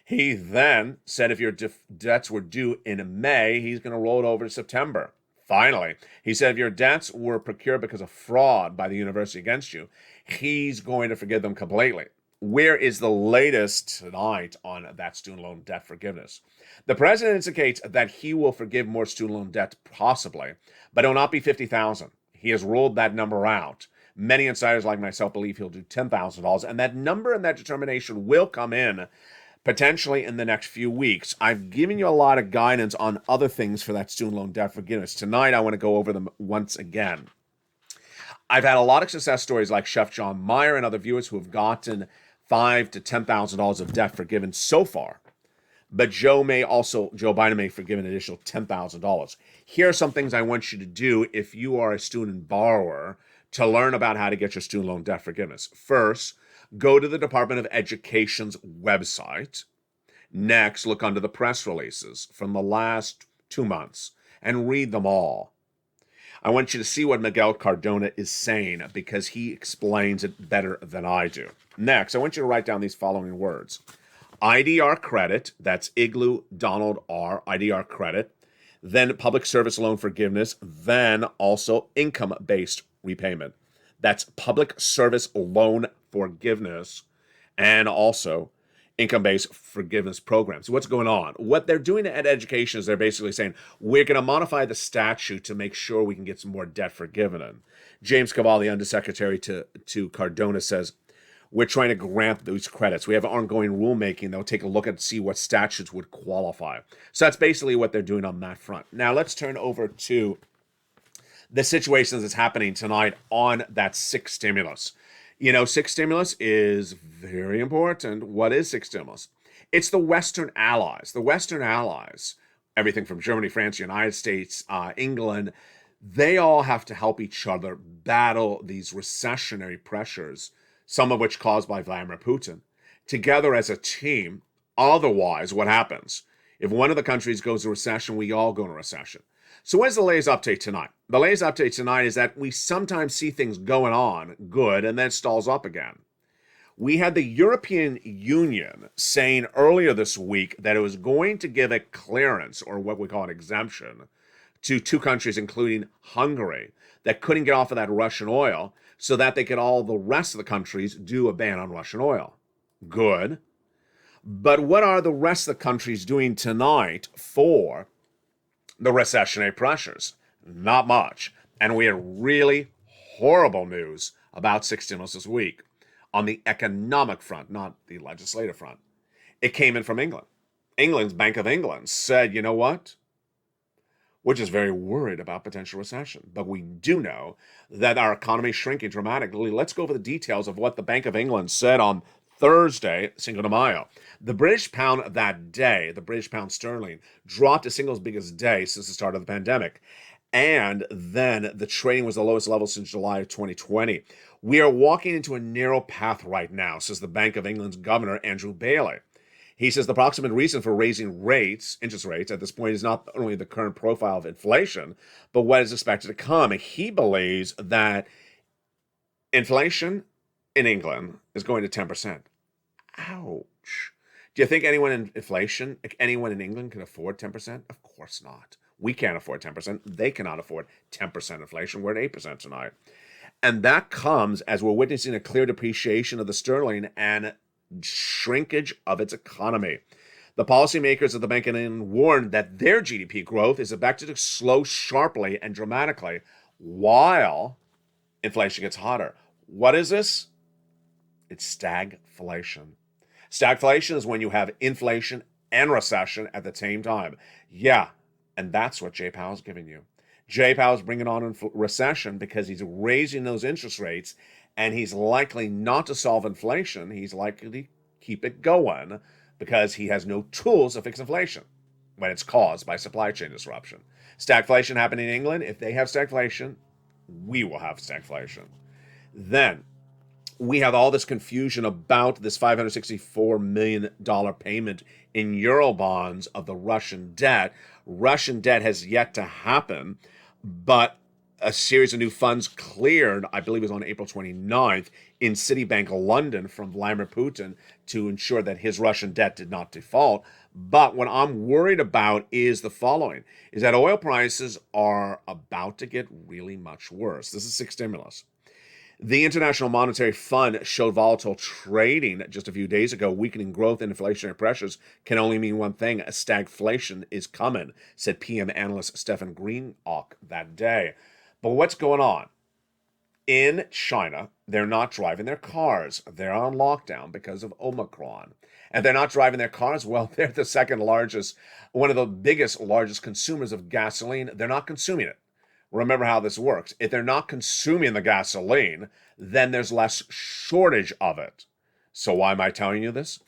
He then said if your debts were due in May, he's going to roll it over to September. Finally, he said if your debts were procured because of fraud by the university against you, he's going to forgive them completely. Where is the latest tonight on that student loan debt forgiveness? The president indicates that he will forgive more student loan debt possibly, but it will not be $50,000. He has ruled that number out. Many insiders like myself believe he'll do $10,000, and that number and that determination will come in potentially in the next few weeks. I've given you a lot of guidance on other things for that student loan debt forgiveness. Tonight, I want to go over them once again. I've had a lot of success stories like Chef John Meyer and other viewers who have gotten $5,000 to $10,000 of debt forgiven so far. But Joe Biden may forgive an additional $10,000. Here are some things I want you to do if you are a student borrower to learn about how to get your student loan debt forgiveness. First, go to the Department of Education's website. Next, look under the press releases from the last 2 months and read them all. I want you to see what Miguel Cardona is saying because he explains it better than I do. Next, I want you to write down these following words. IDR credit, that's Igloo Donald R, IDR credit, then public service loan forgiveness, then also income-based repayment. That's public service loan forgiveness and also income-based forgiveness programs. What's going on? What they're doing at education is they're basically saying, we're going to modify the statute to make sure we can get some more debt forgiven. And James Cavalli, undersecretary to Cardona, says, we're trying to grant those credits. We have ongoing rulemaking. They'll take a look and see what statutes would qualify. So that's basically what they're doing on that front. Now let's turn over to the situation that's happening tonight on that sixth stimulus. Sixth stimulus is very important. What is sixth stimulus? It's the Western allies. The Western allies, everything from Germany, France, United States, England, they all have to help each other battle these recessionary pressures, some of which caused by Vladimir Putin, together as a team. Otherwise, what happens? If one of the countries goes into recession, we all go into recession. So where's the latest update tonight? The latest update tonight is that we sometimes see things going on good and then it stalls up again. We had the European Union saying earlier this week that it was going to give a clearance, or what we call an exemption, to two countries, including Hungary, that couldn't get off of that Russian oil so that they could all the rest of the countries do a ban on Russian oil. Good. But what are the rest of the countries doing tonight for the recessionary pressures? Not much. And we had really horrible news about six stimulus this week on the economic front, not the legislative front. It came in from England. England's Bank of England said, you know what? We're just very worried about potential recession. But we do know that our economy is shrinking dramatically. Let's go over the details of what the Bank of England said on Thursday, Cinco de Mayo. The British pound that day, the British pound sterling, dropped its single biggest day since the start of the pandemic. And then the trading was the lowest level since July of 2020. We are walking into a narrow path right now, says the Bank of England's governor, Andrew Bailey. He says the proximate reason for raising rates, interest rates, at this point is not only the current profile of inflation, but what is expected to come. And he believes that inflation in England is going to 10%. Ouch. Do you think anyone in England can afford 10%? Of course not. We can't afford 10%. They cannot afford 10% inflation. We're at 8% tonight. And that comes as we're witnessing a clear depreciation of the sterling and shrinkage of its economy. The policymakers of the Bank of England warned that their GDP growth is expected to slow sharply and dramatically while inflation gets hotter. What is this? It's stagflation. Stagflation is when you have inflation and recession at the same time. Yeah, and that's what Jay Powell's giving you. Jay Powell's bringing on recession because he's raising those interest rates, and he's likely not to solve inflation. He's likely to keep it going because he has no tools to fix inflation when it's caused by supply chain disruption. Stagflation happening in England. If they have stagflation, we will have stagflation. Then we have all this confusion about this $564 million payment in euro bonds of the Russian debt. Russian debt has yet to happen, but a series of new funds cleared, I believe it was on April 29th, in Citibank London from Vladimir Putin to ensure that his Russian debt did not default. But what I'm worried about is the following, is that oil prices are about to get really much worse. This is six stimulus. The International Monetary Fund showed volatile trading just a few days ago. Weakening growth and inflationary pressures can only mean one thing: a stagflation is coming, said PM analyst Stephen Greenock that day. But what's going on? In China, they're not driving their cars. They're on lockdown because of Omicron. And they're not driving their cars. Well, they're the second largest, one of the largest consumers of gasoline. They're not consuming it. Remember how this works. If they're not consuming the gasoline, then there's less shortage of it. So why am I telling you this?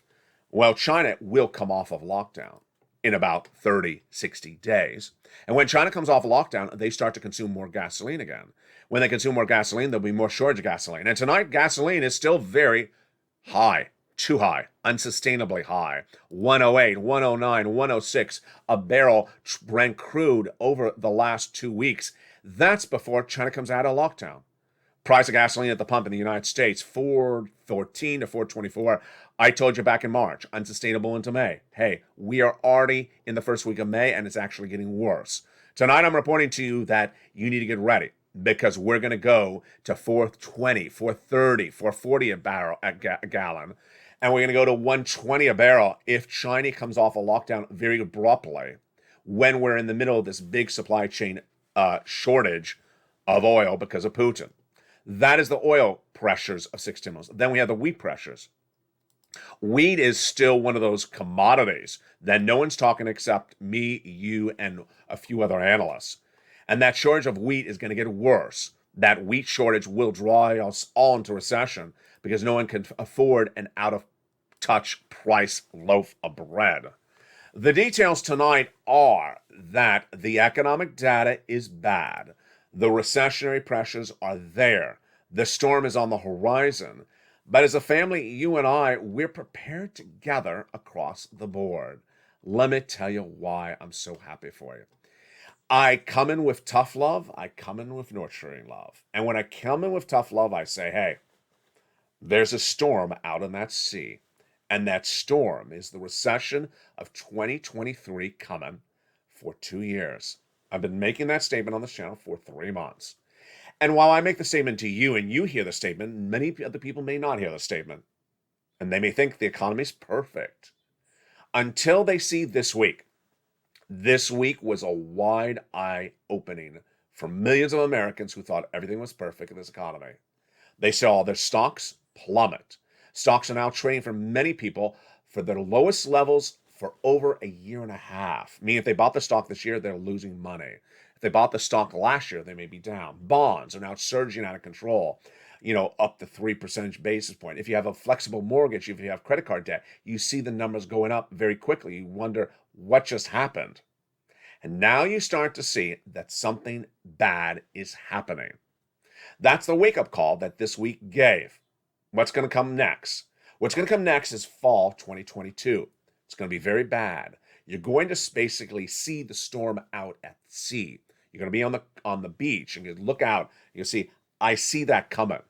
Well, China will come off of lockdown in about 30, 60 days. And when China comes off lockdown, they start to consume more gasoline again. When they consume more gasoline, there'll be more shortage of gasoline. And tonight, gasoline is still very high, too high, unsustainably high. 108, 109, 106 a barrel Brent crude over the last 2 weeks. That's before China comes out of lockdown. Price of gasoline at the pump in the United States, $4.14 to $4.24. I told you back in March, unsustainable into May. Hey, we are already in the first week of May, and it's actually getting worse. Tonight, I'm reporting to you that you need to get ready because we're going to go to $4.20, $4.30, $4.40 a gallon, and we're going to go to $1.20 a barrel if China comes off a lockdown very abruptly when we're in the middle of this big supply chain shortage of oil because of Putin. That is the oil pressures of six stimulus. Then we have the wheat pressures. Wheat is still one of those commodities that no one's talking except me, you, and a few other analysts. And that shortage of wheat is going to get worse. That wheat shortage will draw us all into recession because no one can afford an out-of-touch price loaf of bread. The details tonight are that the economic data is bad. The recessionary pressures are there. The storm is on the horizon. But as a family, you and I, we're prepared together across the board. Let me tell you why I'm so happy for you. I come in with tough love. I come in with nurturing love. And when I come in with tough love, I say, hey, there's a storm out in that sea. And that storm is the recession of 2023 coming for 2 years. I've been making that statement on this channel for 3 months. And while I make the statement to you and you hear the statement, many other people may not hear the statement. And they may think the economy's perfect until they see this week. This week was a wide eye opening for millions of Americans who thought everything was perfect in this economy. They saw their stocks plummet. Stocks are now trading for many people for their lowest levels for over a year and a half. Meaning if they bought the stock this year, they're losing money. If they bought the stock last year, they may be down. Bonds are now surging out of control, up to 3 percentage basis point. If you have a flexible mortgage, if you have credit card debt, you see the numbers going up very quickly. You wonder what just happened. And now you start to see that something bad is happening. That's the wake-up call that this week gave. What's going to come next? What's going to come next is fall 2022. It's going to be very bad. You're going to basically see the storm out at sea. You're going to be on the beach and you look out. You see, I see that coming.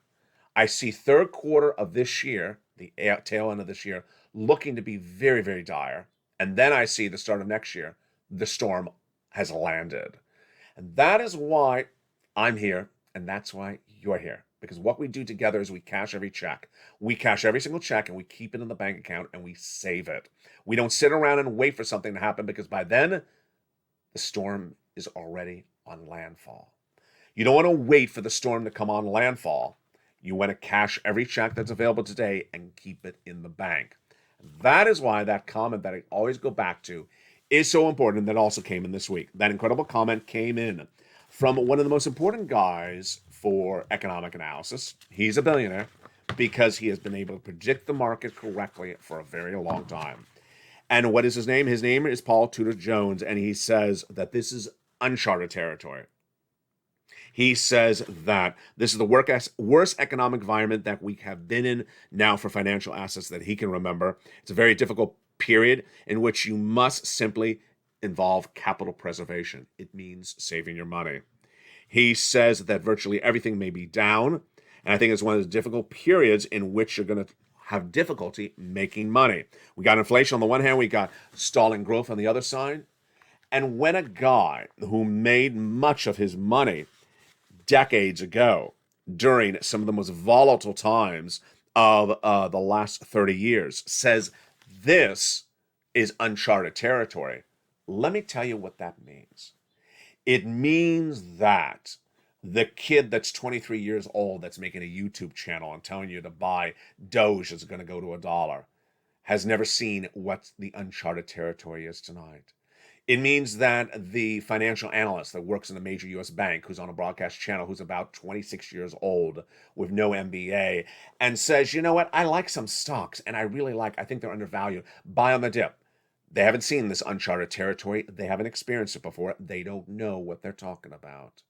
I see third quarter of this year, the tail end of this year, looking to be very, very dire. And then I see the start of next year, the storm has landed. And that is why I'm here, and that's why you're here. Because what we do together is we cash every check. We cash every single check and we keep it in the bank account and we save it. We don't sit around and wait for something to happen because by then, the storm is already on landfall. You don't want to wait for the storm to come on landfall. You want to cash every check that's available today and keep it in the bank. That is why that comment that I always go back to is so important. That also came in this week. That incredible comment came in from one of the most important guys for economic analysis. He's a billionaire because he has been able to predict the market correctly for a very long time. And what is his name? His name is Paul Tudor Jones, and he says that this is uncharted territory. He says that this is the worst economic environment that we have been in now for financial assets that he can remember. It's a very difficult period in which you must simply involve capital preservation. It means saving your money. He says that virtually everything may be down, and I think it's one of the difficult periods in which you're going to have difficulty making money. We got inflation on the one hand, we got stalling growth on the other side. And when a guy who made much of his money decades ago during some of the most volatile times of the last 30 years says this is uncharted territory, let me tell you what that means. It means that the kid that's 23 years old that's making a YouTube channel and telling you to buy Doge is going to go to $1 has never seen what the uncharted territory is tonight. It means that the financial analyst that works in a major U.S. bank who's on a broadcast channel who's about 26 years old with no MBA and says, you know what, I like some stocks and I think they're undervalued. Buy on the dip. They haven't seen this uncharted territory. They haven't experienced it before. They don't know what they're talking about.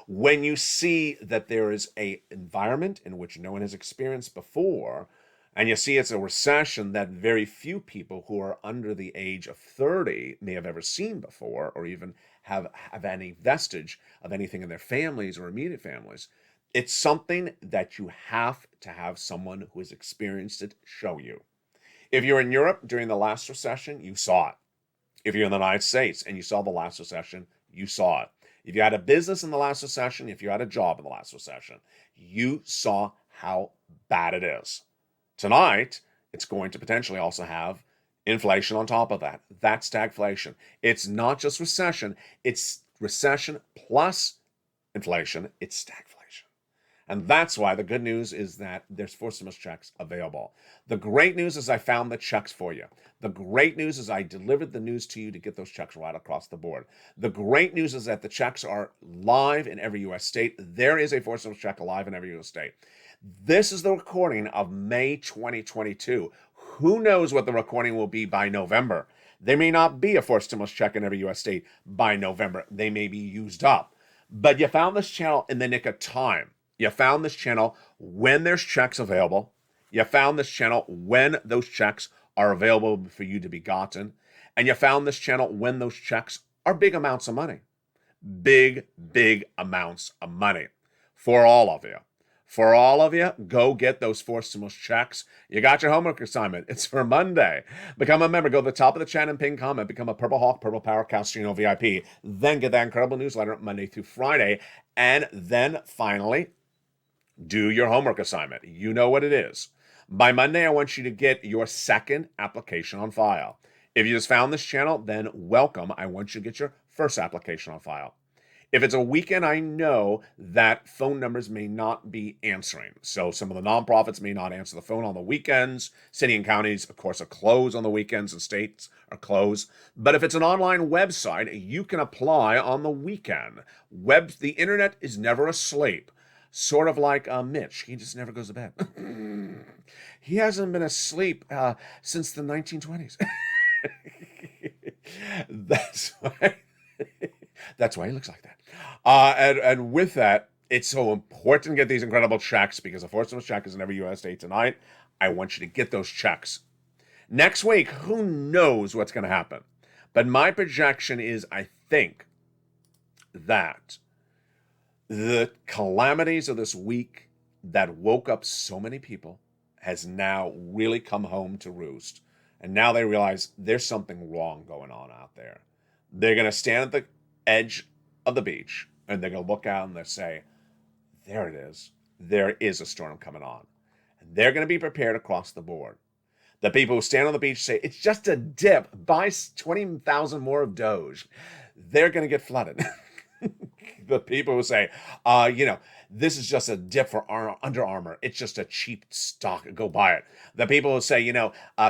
When you see that there is an environment in which no one has experienced before, and you see it's a recession that very few people who are under the age of 30 may have ever seen before, or even have any vestige of anything in their families or immediate families, it's something that you have to have someone who has experienced it show you. If you're in Europe during the last recession, you saw it. If you're in the United States and you saw the last recession, you saw it. If you had a business in the last recession, if you had a job in the last recession, you saw how bad it is. Tonight, it's going to potentially also have inflation on top of that. That's stagflation. It's not just recession. It's recession plus inflation. It's stagflation. And that's why the good news is that there's 4 stimulus checks available. The great news is I found the checks for you. The great news is I delivered the news to you to get those checks right across the board. The great news is that the checks are live in every U.S. state. There is a 4 stimulus check alive in every U.S. state. This is the recording of May 2022. Who knows what the recording will be by November? There may not be a 4 stimulus check in every U.S. state by November. They may be used up. But you found this channel in the nick of time. You found this channel when there's checks available. You found this channel when those checks are available for you to be gotten. and you found this channel when those checks are big amounts of money. Big, big amounts of money for all of you. For all of you, go get those 4 stimulus checks. You got your homework assignment. It's for Monday. Become a member. Go to the top of the chat and pin comment. Become a Purple Hawk, Purple Power Castrino VIP. Then get that incredible newsletter Monday through Friday. And then finally, do your homework assignment. You know what it is. By Monday, I want you to get your second application on file. If you just found this channel, then welcome. I want you to get your first application on file. If it's a weekend, I know that phone numbers may not be answering. So some of the nonprofits may not answer the phone on the weekends. City and counties, of course, are closed on the weekends, and states are closed. But if it's an online website, you can apply on the weekend. The internet is never asleep. Sort of like Mitch. He just never goes to bed. He hasn't been asleep since the 1920s. That's why he looks like that. And with that, it's so important to get these incredible checks because the first check is in every U.S. state tonight. I want you to get those checks. Next week, who knows what's going to happen? But my projection is, I think that the calamities of this week that woke up so many people has now really come home to roost. And now they realize there's something wrong going on out there. They're going to stand at the edge of the beach and they're going to look out and they'll say, there it is. There is a storm coming on. And they're going to be prepared across the board. The people who stand on the beach say, it's just a dip. Buy 20,000 more of Doge. They're going to get flooded. The people who say, this is just a dip for Under Armour. It's just a cheap stock. Go buy it. The people who say,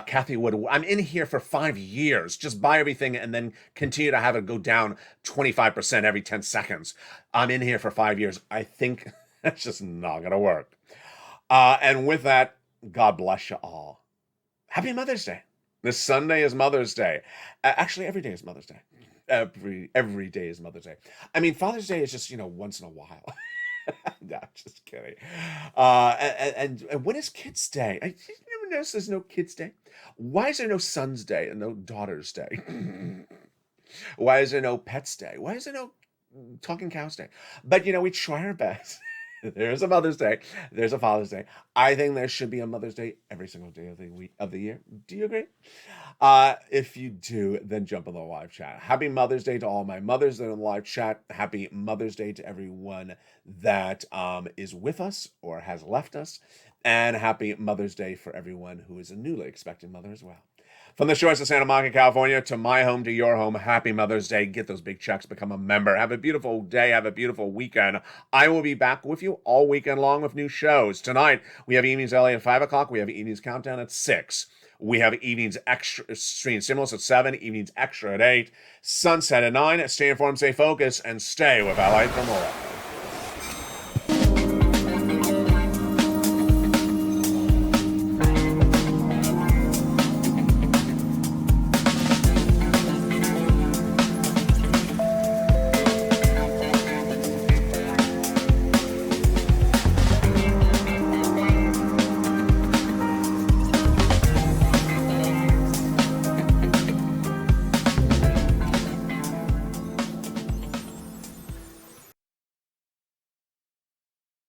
Kathy Wood, I'm in here for 5 years. Just buy everything and then continue to have it go down 25% every 10 seconds. I'm in here for 5 years. I think that's just not going to work. And with that, God bless you all. Happy Mother's Day. This Sunday is Mother's Day. Actually, every day is Mother's Day. Every day is Mother's Day. I mean, Father's Day is just, once in a while. No, just kidding. And when is Kids Day? You never notice there's no Kids Day? Why is there no Son's Day and no Daughter's Day? Why is there no Pets Day? Why is there no Talking Cows Day? But, we try our best. There's a Mother's Day. There's a Father's Day. I think there should be a Mother's Day every single day of the week of the year. Do you agree? If you do, then jump in the live chat. Happy Mother's Day to all my mothers that are in the live chat. Happy Mother's Day to everyone that is with us or has left us. And happy Mother's Day for everyone who is a newly expecting mother as well. From the shores of Santa Monica, California, to my home, to your home, happy Mother's Day. Get those big checks, become a member. Have a beautiful day. Have a beautiful weekend. I will be back with you all weekend long with new shows. Tonight, we have Evenings LA at 5 o'clock. We have Evenings Countdown at 6. We have Evenings Extra Stream Stimulus at 7. Evenings Extra at 8. Sunset at 9. Stay informed, stay focused, and stay with LA for more.